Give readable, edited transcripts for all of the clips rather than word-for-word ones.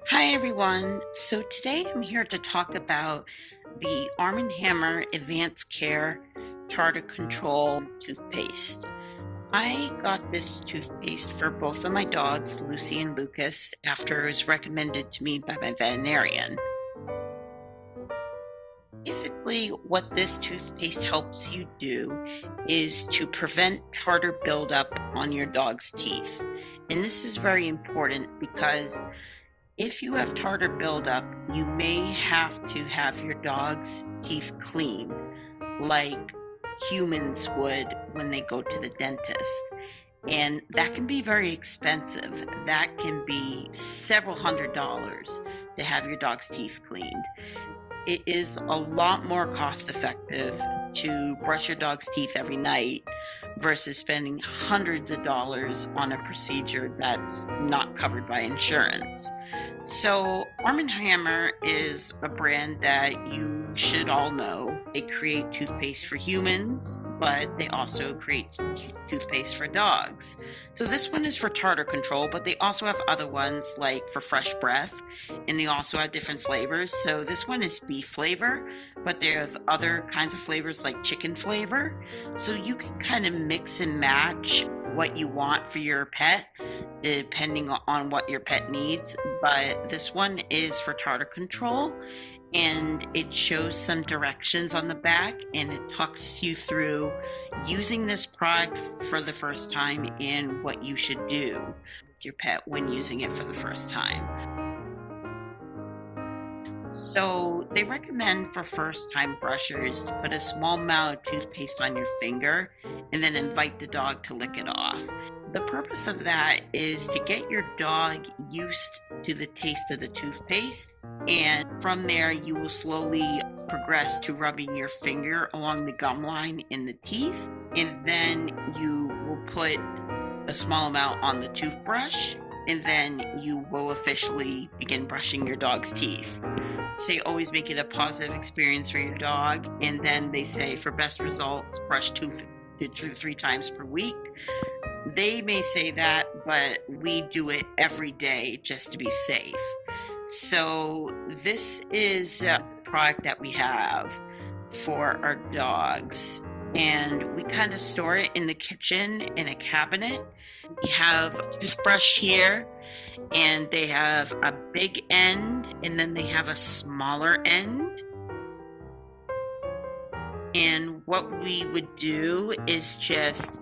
Hi everyone. So today I'm here to talk about the Arm & Hammer Advanced Care Tartar Control toothpaste. I got this toothpaste for both of my dogs, Lucy and Lucas, after it was recommended to me by my veterinarian. Basically, what this toothpaste helps you do is to prevent tartar buildup on your dog's teeth. And this is very important because if you have tartar buildup, you may have to have your dog's teeth cleaned like humans would when they go to the dentist. And that can be very expensive. That can be several $100s to have your dog's teeth cleaned. It is a lot more cost effective to brush your dog's teeth every night versus spending hundreds of dollars on a procedure that's not covered by insurance. So, Arm & Hammer is a brand that you should all know. They create toothpaste for humans, but they also create toothpaste for dogs. So this one is for tartar control, but they also have other ones like for fresh breath, and they also have different flavors. So this one is beef flavor, but they have other kinds of flavors like chicken flavor. So you can kind of mix and match what you want for your pet depending on what your pet needs. But this one is for tartar control, and it shows some directions on the back, and it talks you through using this product for the first time and what you should do with your pet when using it for the first time. So they recommend for first-time brushers to put a small amount of toothpaste on your finger and then invite the dog to lick it off. The purpose of that is to get your dog used to the taste of the toothpaste, and from there you will slowly progress to rubbing your finger along the gum line in the teeth, and then you will put a small amount on the toothbrush, and then you will officially begin brushing your dog's teeth. Say always make it a positive experience for your dog, and then they say for best results, brush 2 to 3 times per week. They may say that, but we do it every day just to be safe. So this is a product that we have for our dogs, and we kind of store it in the kitchen in a cabinet. We have a toothbrush here, and they have a big end, and then they have a smaller end. And what we would do is just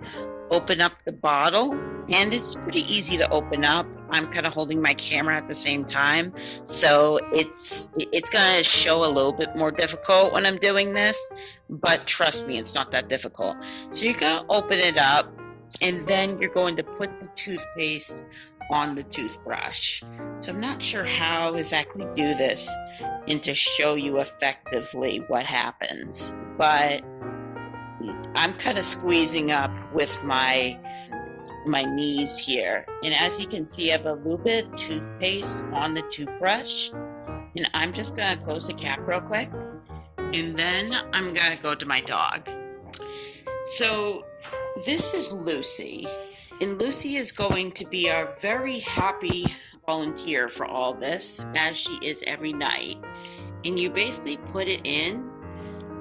open up the bottle, and it's pretty easy to open up. I'm kind of holding my camera at the same time, so it's going to show a little bit more difficult when I'm doing this, but trust me, it's not that difficult. So you're going to open it up, and then you're going to put the toothpaste on the toothbrush. So I'm not sure how exactly do this and to show you effectively what happens, but I'm kind of squeezing up with my knees here, and as you can see I have a little bit of toothpaste on the toothbrush, and I'm just gonna close the cap real quick, and then I'm gonna go to my dog. So this is Lucy, and Lucy is going to be our very happy volunteer for all this, as she is every night. And you basically put it in,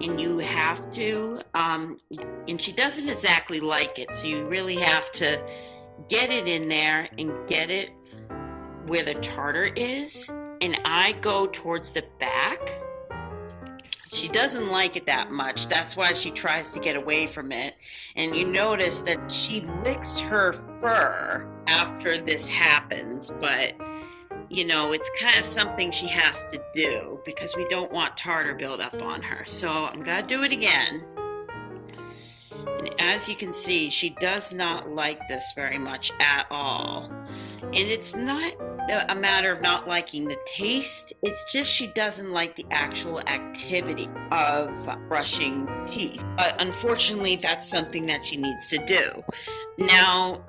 and you have to, and she doesn't exactly like it, so you really have to get it in there and get it where the tartar is. And I go towards the back. She doesn't like it that much. That's why she tries to get away from it. And you notice that she licks her fur after this happens, but you know, it's kind of something she has to do because we don't want tartar buildup on her. So I'm gonna do it again. And as you can see, she does not like this very much at all. And it's not a matter of not liking the taste, it's just she doesn't like the actual activity of brushing teeth. But unfortunately, that's something that she needs to do. Now,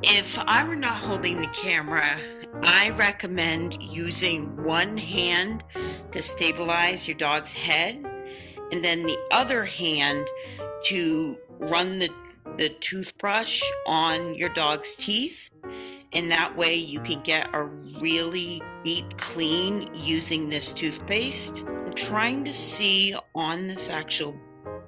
if I were not holding the camera, I recommend using one hand to stabilize your dog's head, and then the other hand to run the toothbrush on your dog's teeth. And that way you can get a really deep clean using this toothpaste. I'm trying to see on this actual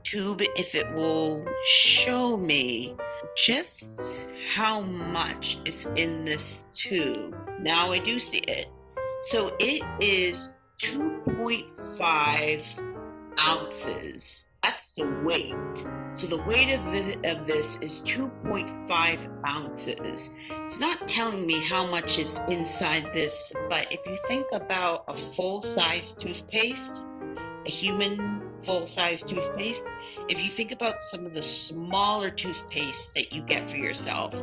tube if it will show me just how much is in this tube. Now I do see it. So it is 2.5 ounces. That's the weight. So the weight of this is 2.5 ounces. It's not telling me how much is inside this, but if you think about a full-size toothpaste, a human full-size toothpaste, if you think about some of the smaller toothpaste that you get for yourself,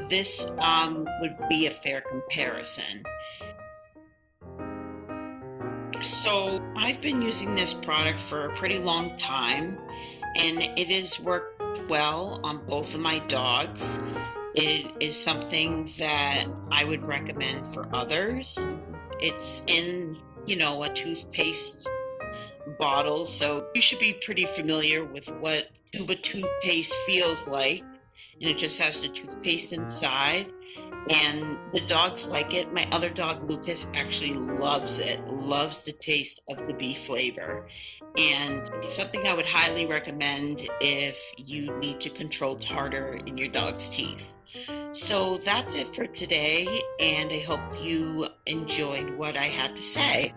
this would be a fair comparison. So I've been using this product for a pretty long time, and it has worked well on both of my dogs. It is something that I would recommend for others. It's in, a toothpaste bottle, so you should be pretty familiar with what tuba toothpaste feels like. And it just has the toothpaste inside. And the dogs like it. My other dog, Lucas, actually loves it, loves the taste of the beef flavor. And it's something I would highly recommend if you need to control tartar in your dog's teeth. So that's it for today, and I hope you enjoyed what I had to say.